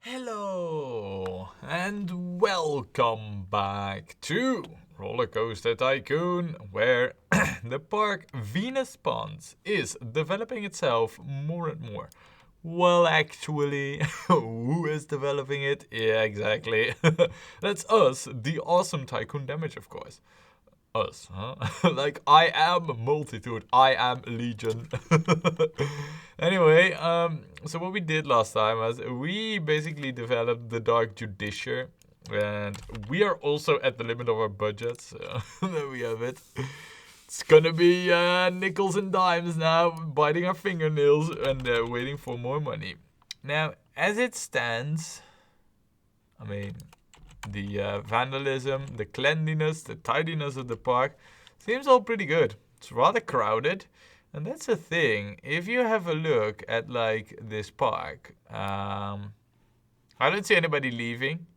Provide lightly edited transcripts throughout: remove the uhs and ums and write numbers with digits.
Hello and welcome back to Rollercoaster Tycoon, where the park Venus Ponds is developing itself more and more. Well, actually, who is developing it? Yeah, exactly. That's us, the awesome Tycoon Damage, of course. Us, huh? Like, I am multitude, I am legion. Anyway, so what we did last time was we basically developed the Dark Judiciar, and we are also at the limit of our budget, so there we have it. It's gonna be nickels and dimes now, biting our fingernails and waiting for more money. Now, as it stands, I mean, the vandalism, the cleanliness, the tidiness of the park seems all pretty good. It's rather crowded. And that's the thing. If you have a look at like this park, I don't see anybody leaving.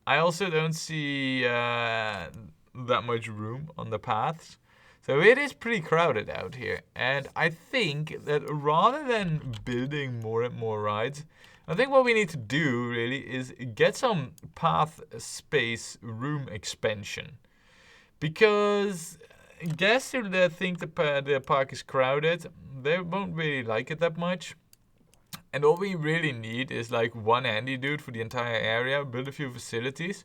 I also don't see that much room on the paths. So it is pretty crowded out here. And I think that rather than building more and more rides, I think what we need to do really is get some path space room expansion. Because guests who think the park is crowded, they won't really like it that much. And all we really need is like one handy dude for the entire area, build a few facilities,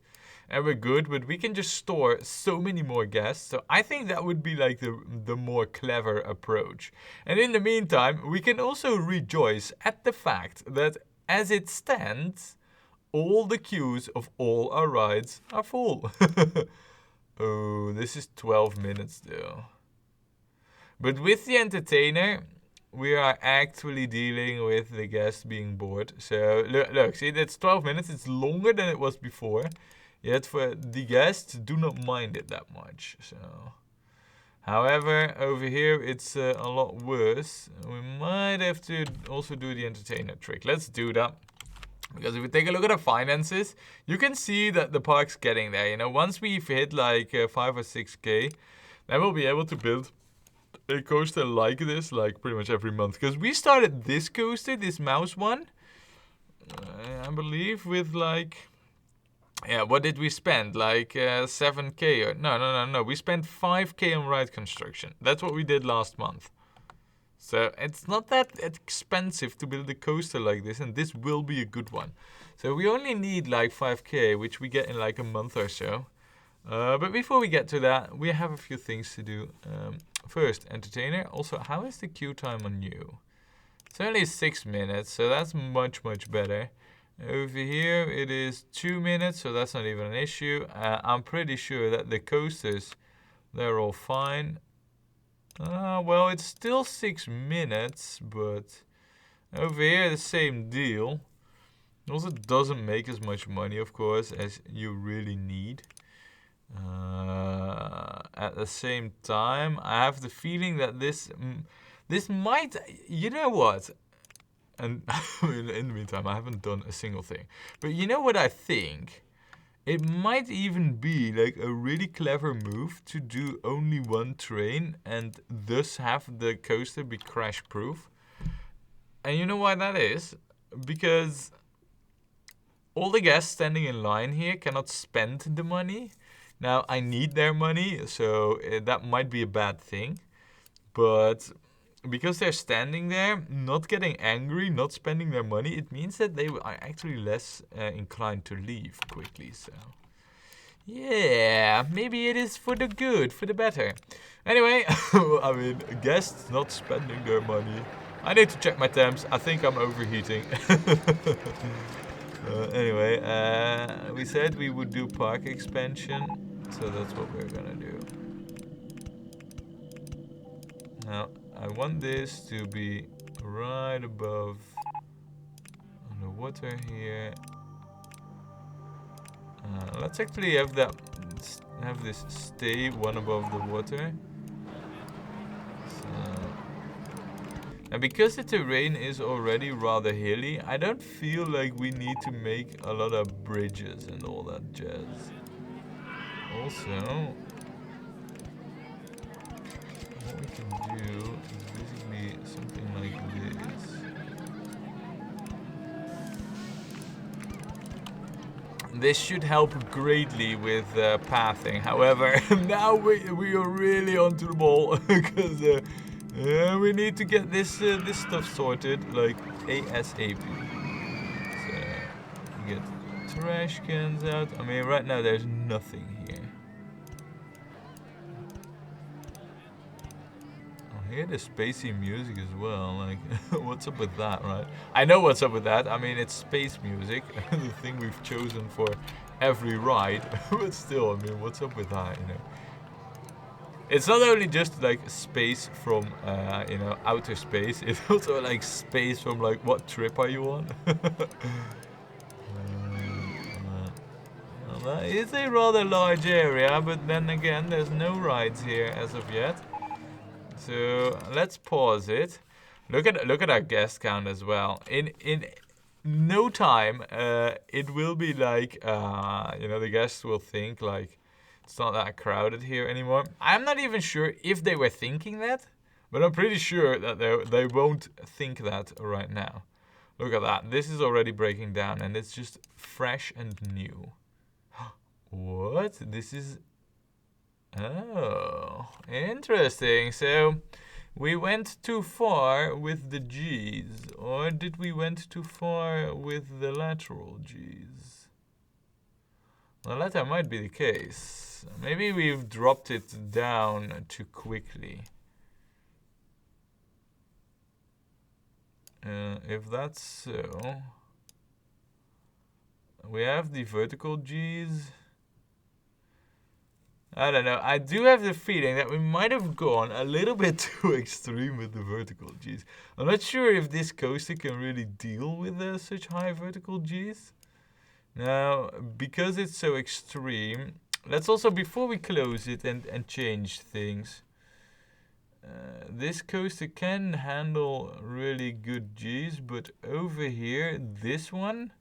and we're good. But we can just store so many more guests. So I think that would be like the more clever approach. And in the meantime, we can also rejoice at the fact that as it stands, all the queues of all our rides are full. Oh, this is 12 minutes though. But with the entertainer, we are actually dealing with the guest being bored. So look, see, that's 12 minutes. It's longer than it was before. Yet for the guests, do not mind it that much. So, however, over here it's a lot worse. We might have to also do the entertainer trick. Let's do that. Because if we take a look at our finances, you can see that the park's getting there. You know, once we've hit like 5 or 6K, then we'll be able to build a coaster like this, like pretty much every month. Because we started this coaster, this mouse one, I believe, with like, yeah, what did we spend? Like 7K? Or no. We spent 5K on ride construction. That's what we did last month. So it's not that expensive to build a coaster like this, and this will be a good one. So we only need like 5K, which we get in like a month or so. But before we get to that, we have a few things to do. First, entertainer. Also, how is the queue time on you? It's only 6 minutes, so that's much, much better. Over here, it is 2 minutes, so that's not even an issue. I'm pretty sure that the coasters, they're all fine. Well, it's still 6 minutes, but over here, the same deal. It also doesn't make as much money, of course, as you really need. At the same time, I have the feeling that this might, you know what? And in the meantime, I haven't done a single thing. But you know what I think? It might even be like a really clever move to do only one train and thus have the coaster be crash proof. And you know why that is? Because all the guests standing in line here cannot spend the money. Now, I need their money, so that might be a bad thing. But because they're standing there, not getting angry, not spending their money, it means that they are actually less inclined to leave quickly. So, yeah, maybe it is for the good, for the better. Anyway, I mean, guests not spending their money. I need to check my temps. I think I'm overheating. Anyway, we said we would do park expansion, so that's what we're gonna do. Now, I want this to be right above the water here. Let's actually have this stay one above the water. And because the terrain is already rather hilly, I don't feel like we need to make a lot of bridges and all that jazz. Also, what we can do is basically something like this. This should help greatly with pathing. However, now we are really onto the ball because we need to get this this stuff sorted like ASAP. So get trash cans out. I mean, right now there's nothing here. I hear the spacey music as well. Like, what's up with that, right? I know what's up with that. I mean, it's space music, the thing we've chosen for every ride. But still, I mean, what's up with that, you know? It's not only just like space from, you know, outer space. It's also like space from like, what trip are you on? Well, that is a rather large area, but then again, there's no rides here as of yet. So let's pause it. Look at our guest count as well. In no time, it will be like you know, the guests will think like it's not that crowded here anymore. I'm not even sure if they were thinking that, but I'm pretty sure that they won't think that right now. Look at that. This is already breaking down, and it's just fresh and new. What? This is. Oh, interesting. So, we went too far with the G's, or did we went too far with the lateral G's? The latter might be the case. Maybe we've dropped it down too quickly. If that's so, we have the vertical G's. I don't know. I do have the feeling that we might have gone a little bit too extreme with the vertical G's. I'm not sure if this coaster can really deal with such high vertical G's. Now, because it's so extreme, let's also, before we close it and change things, this coaster can handle really good G's, but over here, this one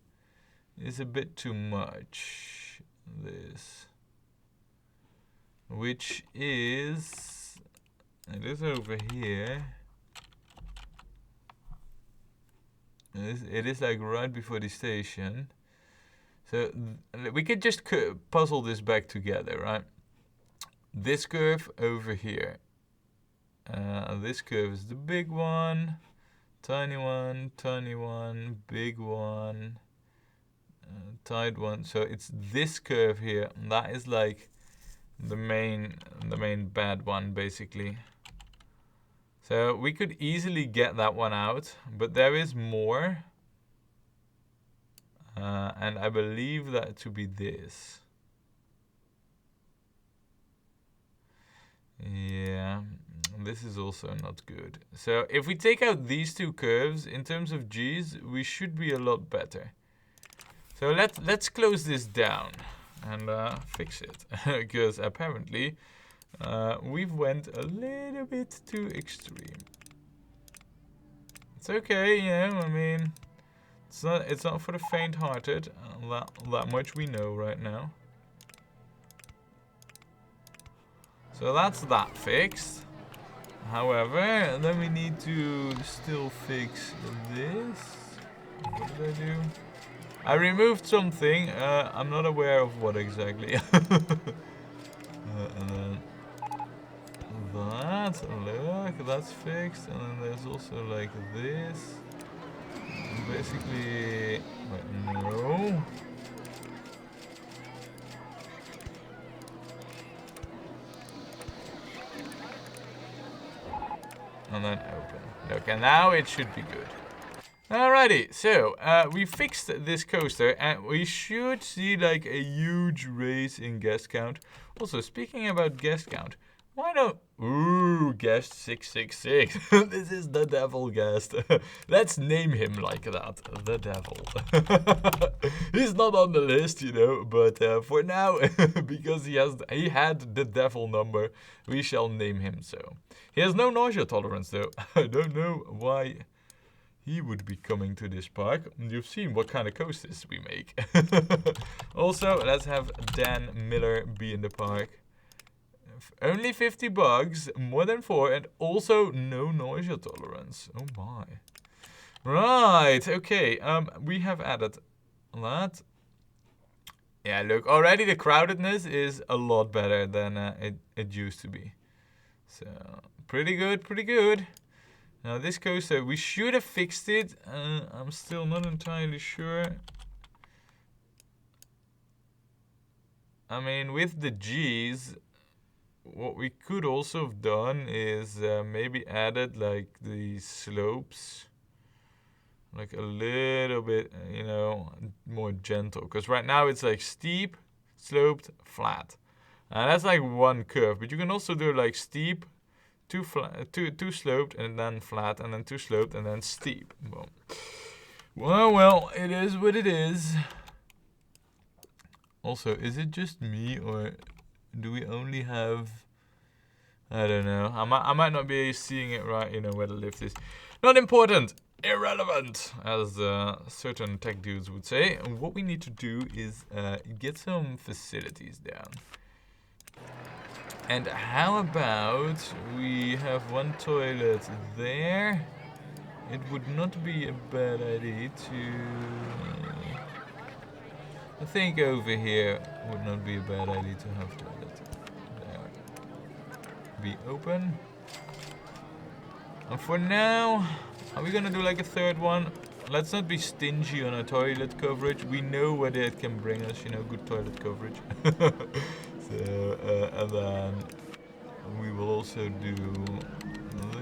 is a bit too much. This. Which is, it is over here. It is like right before the station. So we could just puzzle this back together, right? This curve over here. This curve is the big one, tiny one, big one, tight one. So it's this curve here. And that is like the main bad one, basically. So we could easily get that one out, but there is more. And I believe that to be this. Yeah, this is also not good. So if we take out these two curves, in terms of G's, we should be a lot better. So let's close this down and fix it, because apparently we've went a little bit too extreme. It's okay, you know, I mean, it's not for the faint-hearted. That much we know right now. So that's that fixed. However, then we need to still fix this. What did I do? I removed something. I'm not aware of what exactly. And then that. Look, that's fixed. And then there's also like this. Basically, wait, no. And then open. Look, and now it should be good. Alrighty, so we fixed this coaster and we should see like a huge raise in guest count. Also, speaking about guest count, why don't... Ooh, guest 666. This is the devil guest. Let's name him like that, the devil. He's not on the list, you know, but for now, because he had the devil number, we shall name him so. He has no nausea tolerance though. I don't know why he would be coming to this park. You've seen what kind of coasters we make. Also, let's have Dan Miller be in the park. Only 50 bugs, more than 4, and also no nausea tolerance. Oh my. Right, okay, we have added that. Yeah, look, already the crowdedness is a lot better than it used to be. So, pretty good, pretty good. Now this coaster, we should have fixed it. I'm still not entirely sure. I mean, with the G's, what we could also have done is maybe added like the slopes. Like a little bit, you know, more gentle. Because right now it's like steep, sloped, flat. And that's like one curve. But you can also do like steep, two sloped, and then flat, and then two sloped, and then steep. Boom. Well, it is what it is. Also, is it just me, or do we only have... I don't know. I might not be seeing it right, you know, where the lift is. Not important. Irrelevant, as certain tech dudes would say. And what we need to do is get some facilities down. And how about we have one toilet there? It would not be a bad idea to... I think over here would not be a bad idea to have toilet there. Be open. And for now... Are we gonna do like a third one? Let's not be stingy on our toilet coverage. We know whether it can bring us, you know, good toilet coverage. So, and then we will also do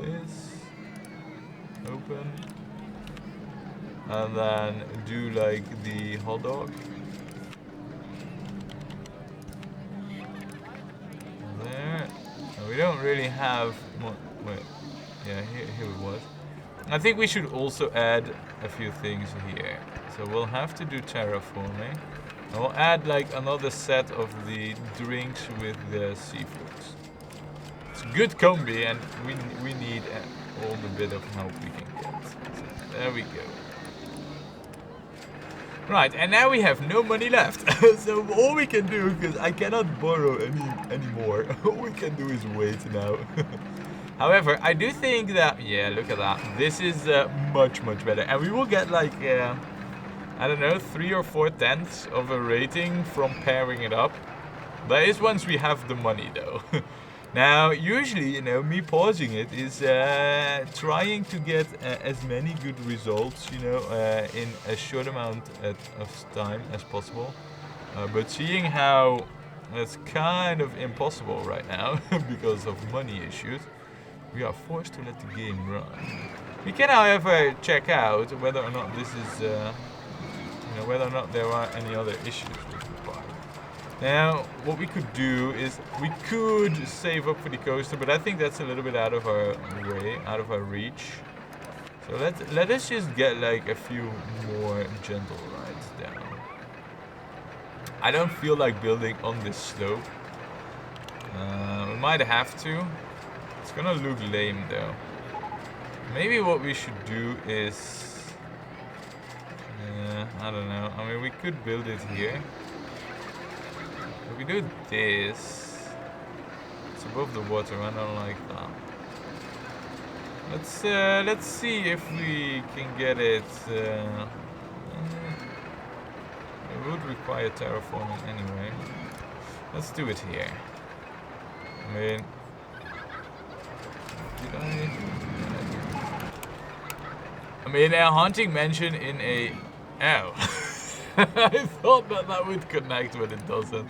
this. Open. And then do like the hot dog. There. And we don't really have... Wait. Yeah, here it was. I think we should also add a few things here. So we'll have to do terraforming. And we'll add like another set of the drinks with the seafoods. It's a good combi, and we need all the bit of help we can get. So there we go. Right, and now we have no money left. So all we can do, because I cannot borrow any more, all we can do is wait now. However, I do think that, yeah, look at that. This is much, much better. And we will get like, I don't know, 3 or 4 tenths of a rating from pairing it up. That is once we have the money though. Now, usually, you know, me pausing it is trying to get as many good results, you know, in a short amount of time as possible. But seeing how it's kind of impossible right now because of money issues, we are forced to let the game run. We can, however, check out whether or not this is, you know, whether or not there are any other issues with the park. Now, what we could do is we could save up for the coaster, but I think that's a little bit out of our way, out of our reach. So let us just get like a few more gentle rides down. I don't feel like building on this slope. We might have to. It's gonna look lame though. Maybe what we should do is... I don't know. I mean, we could build it here. If we do this... It's above the water, I don't like that. Let's see if we can get it... it would require terraforming anyway. Let's do it here. I mean... I mean, a haunting mansion in a... Oh. I thought that would connect, but it doesn't.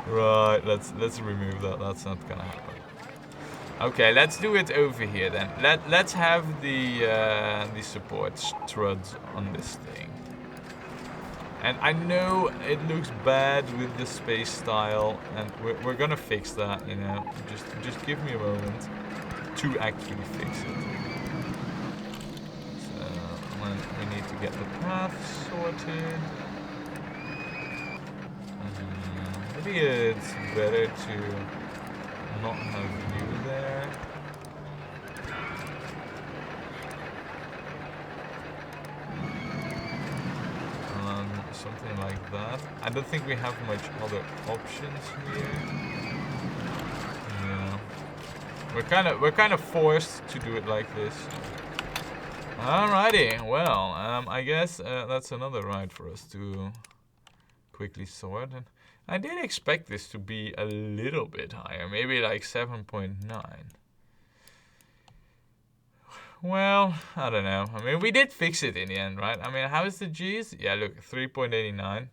Right, let's remove that. That's not gonna happen. Okay, let's do it over here then. Let's have the support struts on this thing. And I know it looks bad with the space style, and we're gonna fix that, you know. Just give me a moment to actually fix it. So we need to get the path sorted. Maybe it's better to not have you there. Something like that. I don't think we have much other options here. Yeah. We're kind of forced to do it like this. Alrighty, well, I guess that's another ride for us to quickly sort. And I did expect this to be a little bit higher, maybe like 7.9. Well, I don't know. I mean, we did fix it in the end, right? I mean, how is the G's? Yeah, look, 3.89.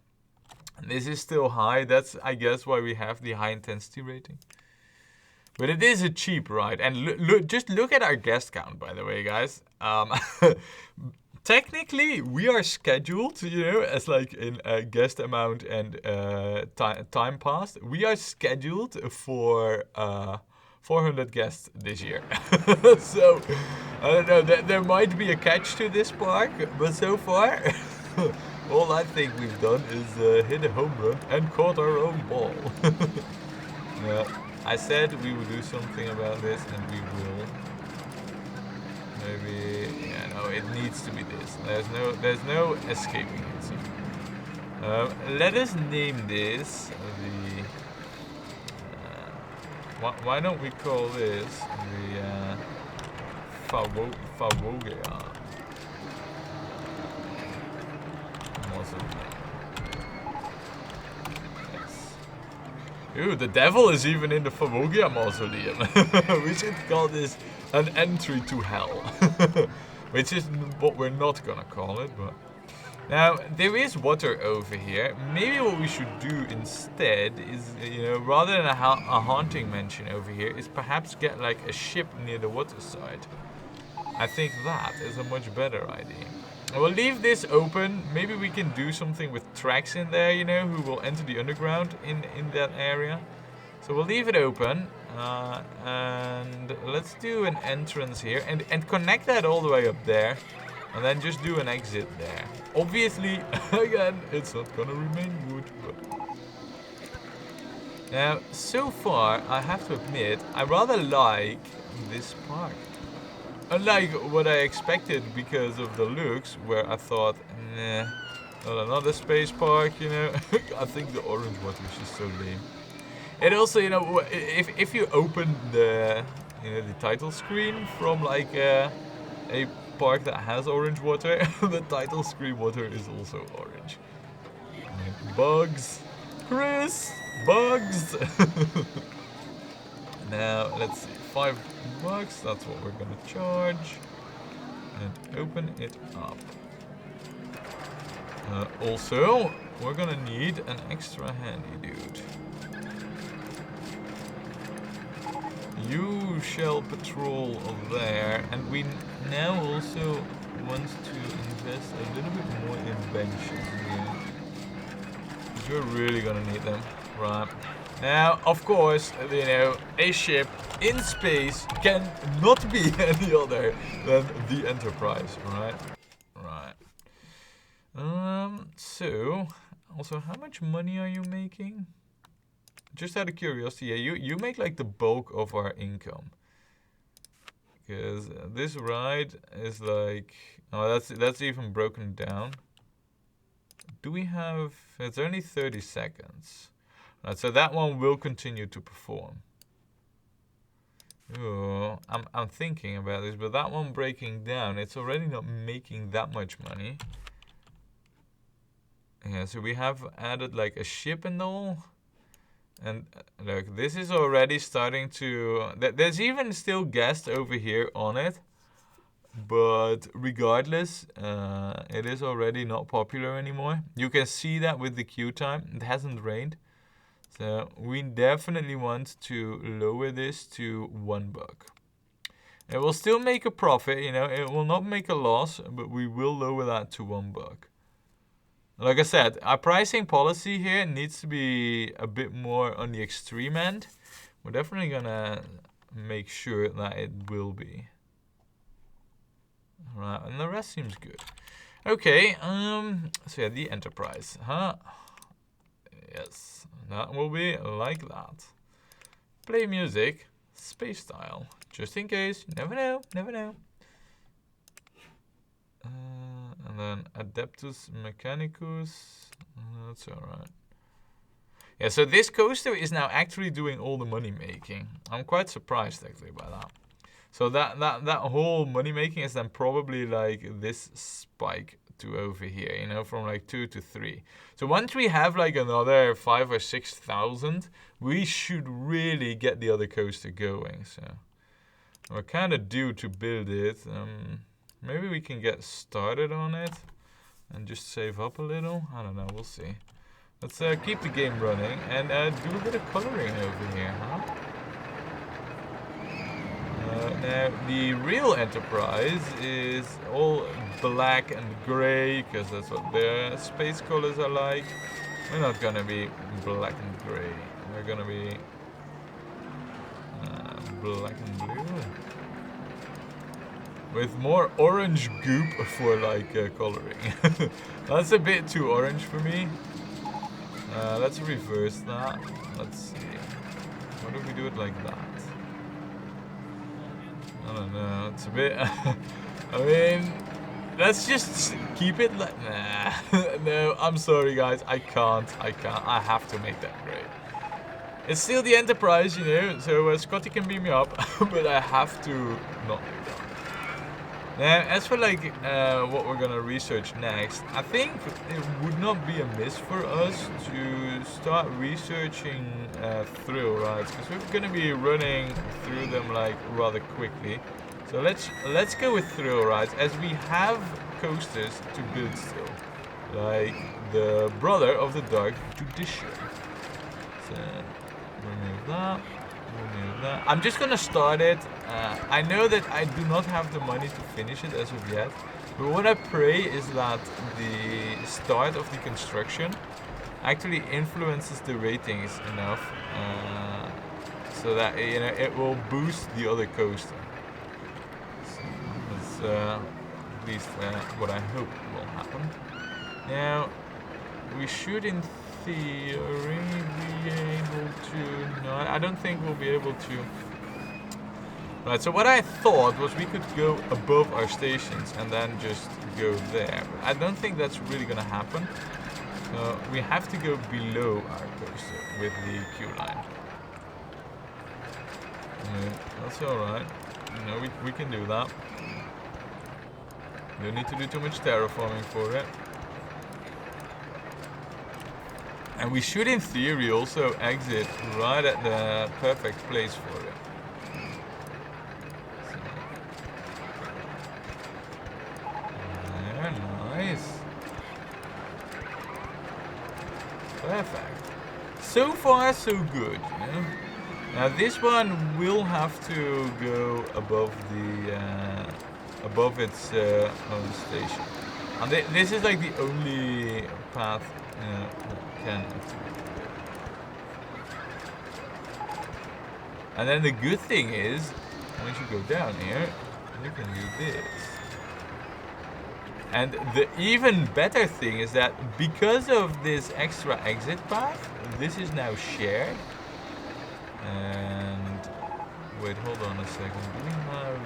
This is still high. That's, I guess, why we have the high intensity rating. But it is a cheap ride. And just look at our guest count, by the way, guys. Technically, we are scheduled, you know, as like in guest amount and time passed. We are scheduled for 400 guests this year. So, I don't know, there might be a catch to this park, but so far, all I think we've done is hit a home run and caught our own ball. Yeah, I said we would do something about this, and we will. Maybe, yeah, no, it needs to be this. There's no escaping it. So, let us name this the. Why don't we call this the Favogia Mausoleum? Yes. Ooh, the devil is even in the Favogia Mausoleum. We should call this an entry to hell. Which is what we're not gonna call it, but. Now, there is water over here. Maybe what we should do instead is, you know, rather than a haunting mansion over here, is perhaps get like a ship near the water side. I think that is a much better idea. We'll leave this open. Maybe we can do something with tracks in there, you know, who will enter the underground in that area. So we'll leave it open. And let's do an entrance here and connect that all the way up there. And then just do an exit there. Obviously, again, it's not gonna remain wood, but. Now, so far, I have to admit, I rather like this park. Unlike what I expected because of the looks, where I thought, nah, not another space park, you know. I think the orange water is just so lame. And also, you know, if you open the, you know, the title screen from like a park that has orange water, the title screen water is also orange. Bugs, Chris, bugs. Now let's see, $5. That's what we're gonna charge, and open it up. Also, we're gonna need an extra handy dude. You shall patrol there, and we now also want to invest a little bit more in benches here. Because we're really gonna need them. Right. Now, of course, you know, a ship in space can not be any other than the Enterprise, right? Right. So, also, how much money are you making? Just out of curiosity, yeah, you make like the bulk of our income. Because this ride is like, oh, that's even broken down. Do we have? It's only 30 seconds. Right, so that one will continue to perform. Ooh, I'm thinking about this, but that one breaking down, it's already not making that much money. Yeah, so we have added like a ship and all. And look, this is already starting to. There's even still guests over here on it. But regardless, it is already not popular anymore. You can see that with the queue time. It hasn't rained. So we definitely want to lower this to $1. It will still make a profit, you know. It will not make a loss, but we will lower that to $1. Like I said, our pricing policy here needs to be a bit more on the extreme end. We're definitely gonna make sure that it will be. Right, and the rest seems good. Okay, so yeah, the Enterprise, huh? Yes, that will be like that. Play music, space style, just in case. You never know, never know. And then Adeptus Mechanicus. That's alright. Yeah, so this coaster is now actually doing all the money making. I'm quite surprised actually by that. So that whole money making is then probably like this spike to over here, you know, from like 2 to 3. So once we have like another 5 or 6,000, we should really get the other coaster going. So we're kind of due to build it. Maybe we can get started on it and just save up a little. I don't know, we'll see. Let's keep the game running and do a bit of coloring over here, huh? Now, the real Enterprise is all black and gray, because that's what their space colors are like. We're not gonna be black and gray. We're gonna be black and blue. With more orange goop for like coloring. That's a bit too orange for me. Let's reverse that. Let's see. What if we do it like that? I don't know. It's a bit. I mean, let's just keep it like. Nah. No, I'm sorry, guys. I can't. I have to make that gray. It's still the Enterprise, you know. So Scotty can beam me up, but I have to not do that. Now, as for like what we're gonna research next, I think it would not be amiss for us to start researching thrill rides, because we're gonna be running through them like rather quickly. So let's go with thrill rides, as we have coasters to build still, like the brother of the Dark Judiciar. So remove that. I'm just gonna start it. I know that I do not have the money to finish it as of yet, but what I pray is that the start of the construction actually influences the ratings enough so that, you know, it will boost the other coaster. So that's at least what I hope will happen. Now, we should in theory be able to. No, I don't think we'll be able to. Right, so what I thought was we could go above our stations and then just go there. But I don't think that's really gonna happen. So we have to go below our coaster with the queue line. That's alright. You know, we can do that. Don't need to do too much terraforming for it. And we should, in theory, also exit right at the perfect place for it. So. Yeah, nice. Perfect. So far, so good. You know? Now this one will have to go above the above its own station. And this is like the only path. And then the good thing is, once you go down here, you can do this. And the even better thing is that because of this extra exit path, this is now shared. And wait, hold on a second. Do we have?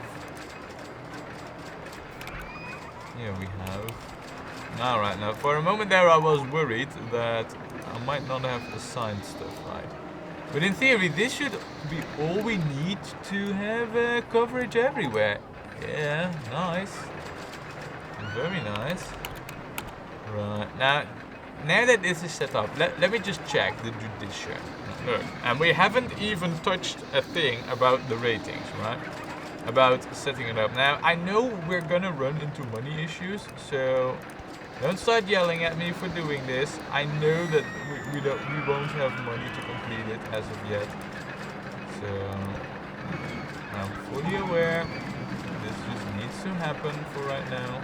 Yeah, we have. Alright, now for a moment there I was worried that I might not have assigned stuff right. But in theory this should be all we need to have coverage everywhere. Yeah, nice. Very nice. Right, now that this is set up, let me just check the Judiciar. Look, and we haven't even touched a thing about the ratings, right? About setting it up. Now, I know we're gonna run into money issues, so don't start yelling at me for doing this. I know that we won't have money to complete it as of yet. So I'm fully aware this just needs to happen for right now.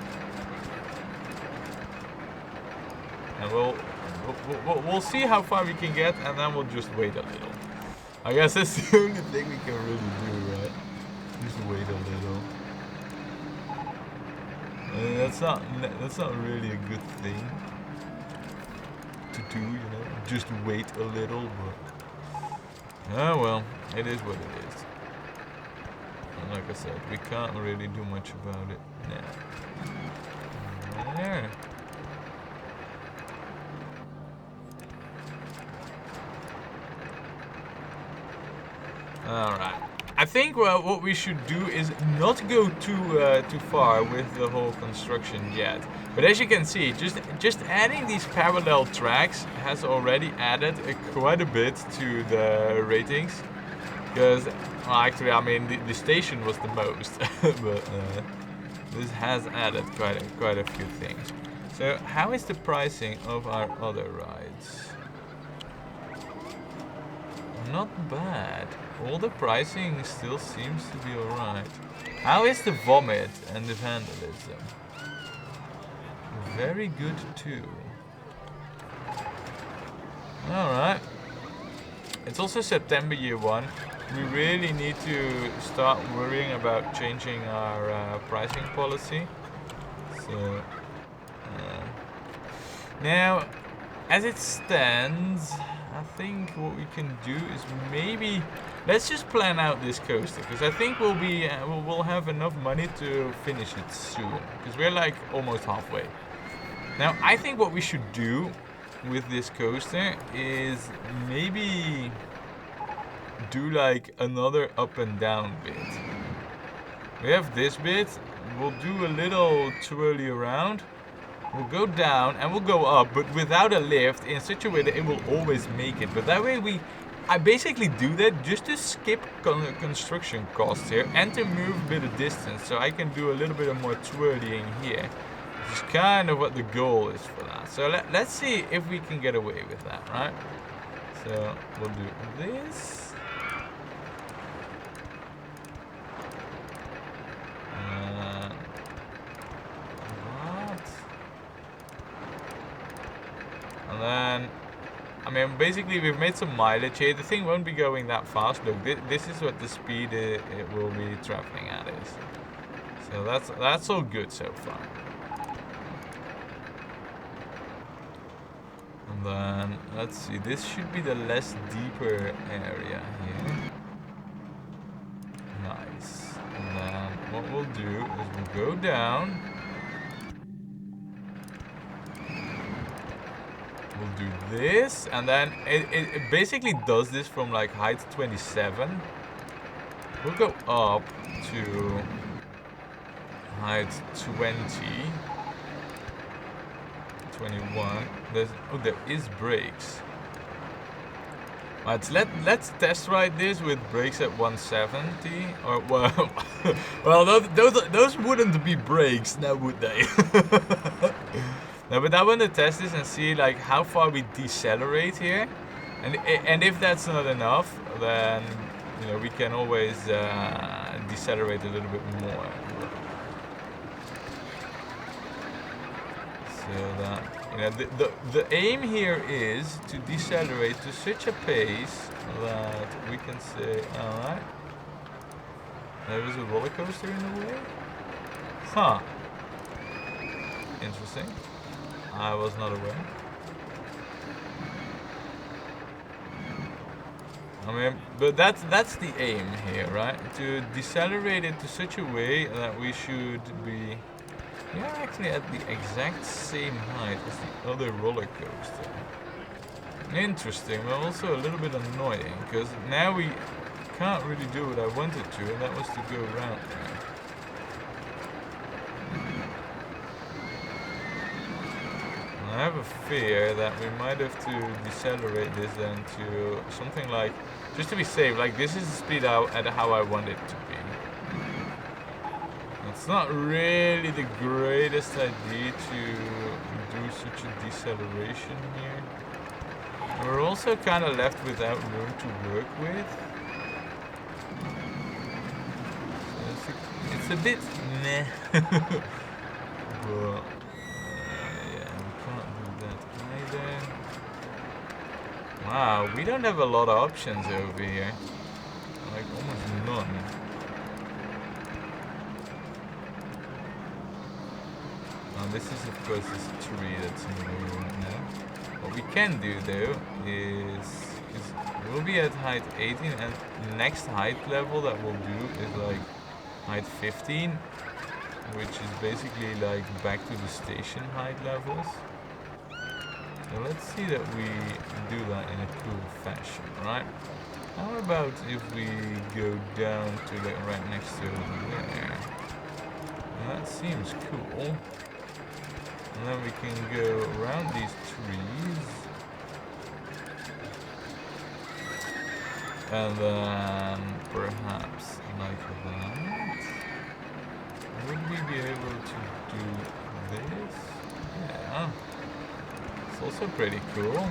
And we'll see how far we can get, and then we'll just wait a little. I guess that's the only thing we can really do, right? Just wait a little. That's not really a good thing to do, you know. Just wait a little, but oh well, it is what it is. And like I said, we can't really do much about it now. There. All right. I think what we should do is not go too far with the whole construction yet. But as you can see, just adding these parallel tracks has already added quite a bit to the ratings. Because, well, actually, I mean, the station was the most, but this has added quite a few things. So, how is the pricing of our other rides? Not bad. All the pricing still seems to be alright. How is the vomit and the vandalism? Very good too. Alright. It's also September year 1. We really need to start worrying about changing our pricing policy. So, now, as it stands, I think what we can do is maybe let's just plan out this coaster, because I think we'll have enough money to finish it soon, because we're like almost halfway. Now, I think what we should do with this coaster is maybe do like another up and down bit. We have this bit, we'll do a little twirly around, we'll go down and we'll go up, but without a lift, in such a way that it will always make it. But that way I basically do that just to skip construction costs here and to move a bit of distance, so I can do a little bit of more twirling here. Which is kind of what the goal is for that. So let's see if we can get away with that, right? So we'll do this. And then, I mean, basically we've made some mileage here. The thing won't be going that fast. Look, this is what the speed it will be traveling at is. So that's all good so far. And then, let's see, this should be the less deeper area here. Nice. And then what we'll do is we'll go down. We'll do this, and then it basically does this from like height 27. We'll go up to height 20. 21. There is brakes. Right, let's test ride this with brakes at 170. Or well, those wouldn't be brakes now, would they? No, but I want to test this and see like how far we decelerate here, and if that's not enough, then we can always decelerate a little bit more. So that the aim here is to decelerate to such a pace that we can say, all right, there is a roller coaster in the way. Huh. Interesting. I was not aware. I mean, but that's the aim here, right? To decelerate it to such a way that we should be, actually at the exact same height as the other roller coaster. Interesting, but also a little bit annoying, because now we can't really do what I wanted to, and that was to go around there. I have a fear that we might have to decelerate this then to something like, just to be safe, like this is the speed out at how I want it to be. It's not really the greatest idea to do such a deceleration here. We're also kind of left without room to work with. So it's a bit meh. But wow, we don't have a lot of options over here. Like, almost none. Now, this is, of course, this tree that's in the way right now. What we can do, though, is we'll be at height 18, and next height level that we'll do is, like, height 15, which is basically, like, back to the station height levels. So let's see that we do that in a cool fashion, right? How about if we go down to like right next to there? That seems cool. And then we can go around these trees. And then perhaps like that. Would we be able to do this? Yeah. It's also pretty cool.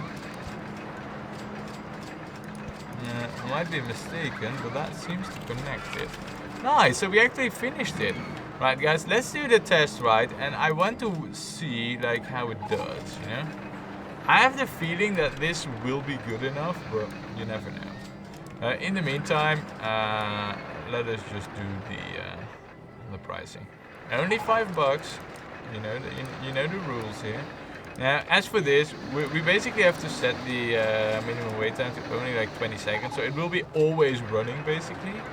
I might be mistaken, but that seems to connect it. Nice, so we actually finished it. Right, guys, let's do the test ride, and I want to see like how it does, you know? I have the feeling that this will be good enough, but you never know. In the meantime, let us just do the pricing. Only $5. You know the rules here. Now, as for this, we basically have to set the minimum wait time to only like 20 seconds, so it will be always running basically. 20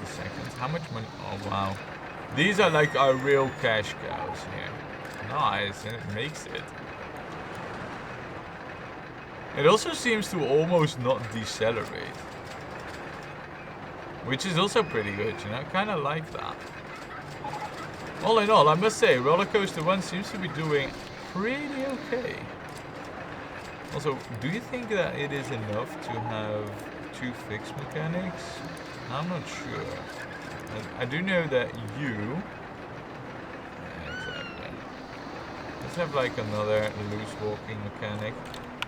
seconds. How much money? Oh wow, these are like our real cash cows here. Nice, and it makes it. It also seems to almost not decelerate, which is also pretty good, you know, kind of like that. All in all, I must say, Rollercoaster 1 seems to be doing pretty okay. Also, do you think that it is enough to have 2 fixed mechanics? I'm not sure. I do know that you... Yeah, exactly. Let's have like another loose walking mechanic.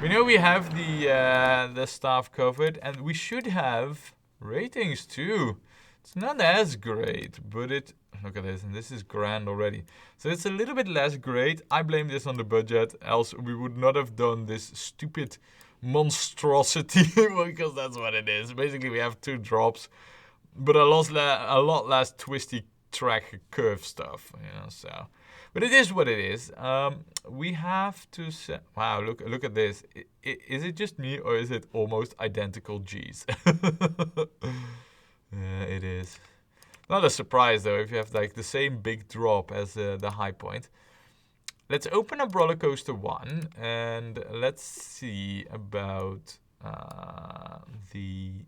We know we have the staff covered, and we should have ratings too. It's not as great, but it... Look at this, and this is grand already. So it's a little bit less great. I blame this on the budget, else we would not have done this stupid monstrosity, because that's what it is. Basically, we have 2 drops, but a lot less twisty track curve stuff, you know, so... But it is what it is. We have to set... Wow, look at this. Is it just me, or is it almost identical G's? Yeah, it is. Not a surprise though, if you have like the same big drop as the high point. Let's open up Rollercoaster 1 and let's see about the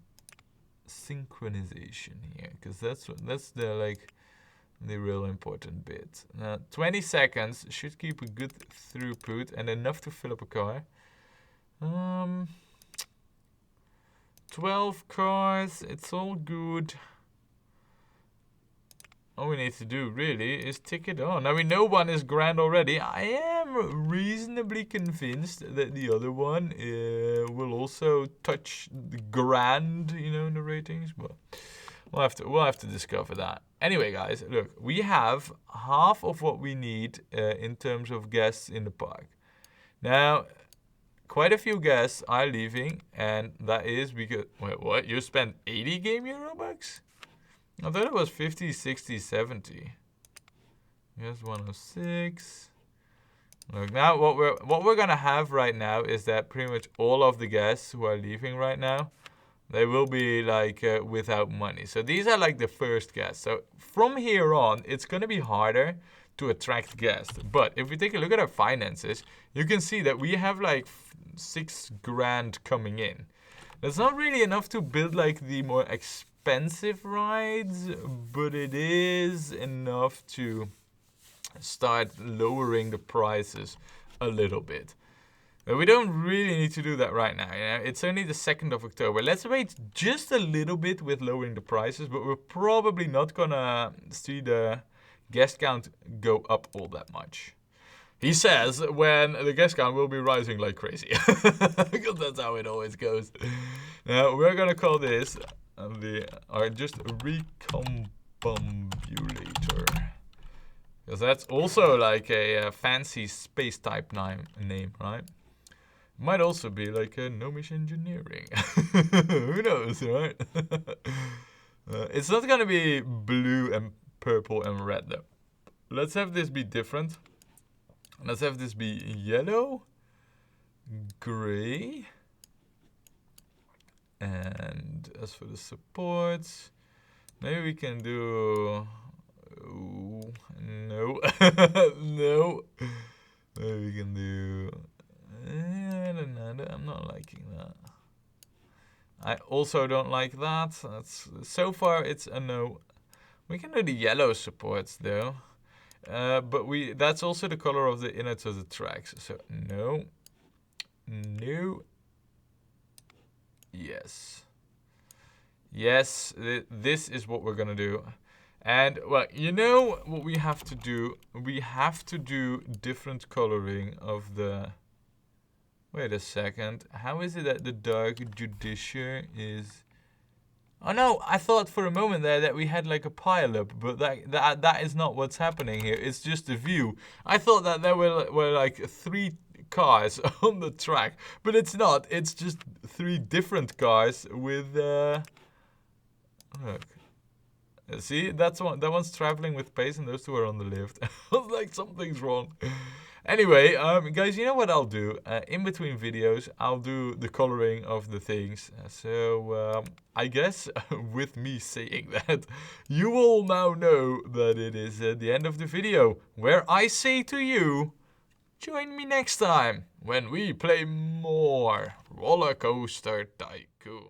synchronization here, because that's the like the real important bit. 20 seconds should keep a good throughput and enough to fill up a car. 12 cars, it's all good. All we need to do, really, is tick it on. Now, we know one is grand already. I am reasonably convinced that the other one will also touch the grand, you know, in the ratings. But we'll have to discover that. Anyway, guys, look, we have half of what we need in terms of guests in the park. Now, quite a few guests are leaving, and that is because... Wait, what? You spent 80 game Eurobucks? I thought it was 50, 60, 70. Here's 106. Look, now what we're gonna have right now is that pretty much all of the guests who are leaving right now, they will be like without money. So these are like the first guests. So from here on, it's gonna be harder to attract guests. But if we take a look at our finances, you can see that we have like 6 grand coming in. That's not really enough to build like the more expensive rides, but it is enough to start lowering the prices a little bit. But we don't really need to do that right now. You know? It's only the 2nd of October. Let's wait just a little bit with lowering the prices, but we're probably not gonna see the guest count go up all that much. He says when the guest count will be rising like crazy. Because that's how it always goes. Now, we're gonna call this just recombobulator. Because that's also like a fancy space type name, right? Might also be like a gnomish engineering. Who knows, right? It's not gonna be blue and purple and red though. Let's have this be different. Let's have this be yellow, gray, and as for the supports, maybe we can do... Ooh, no. No. Maybe we can do... I'm not liking that. I also don't like that. So far it's a no. We can do the yellow supports though. But that's also the color of the inner to the tracks. So no. No. Yes. Yes, this is what we're gonna do. And, well, you know what we have to do? We have to do different coloring of the... Wait a second. How is it that the Dark Judiciar is... Oh no, I thought for a moment there that we had like a pile-up, but that is not what's happening here. It's just a view. I thought that there were like 3 cars on the track, but it's not. It's just 3 different cars with... Look. See, that one's traveling with pace and those 2 are on the lift. I was like, something's wrong. Anyway, guys, you know what I'll do? In between videos, I'll do the coloring of the things. So, I guess, with me saying that, you all now know that it is the end of the video, where I say to you, join me next time, when we play more Rollercoaster Tycoon.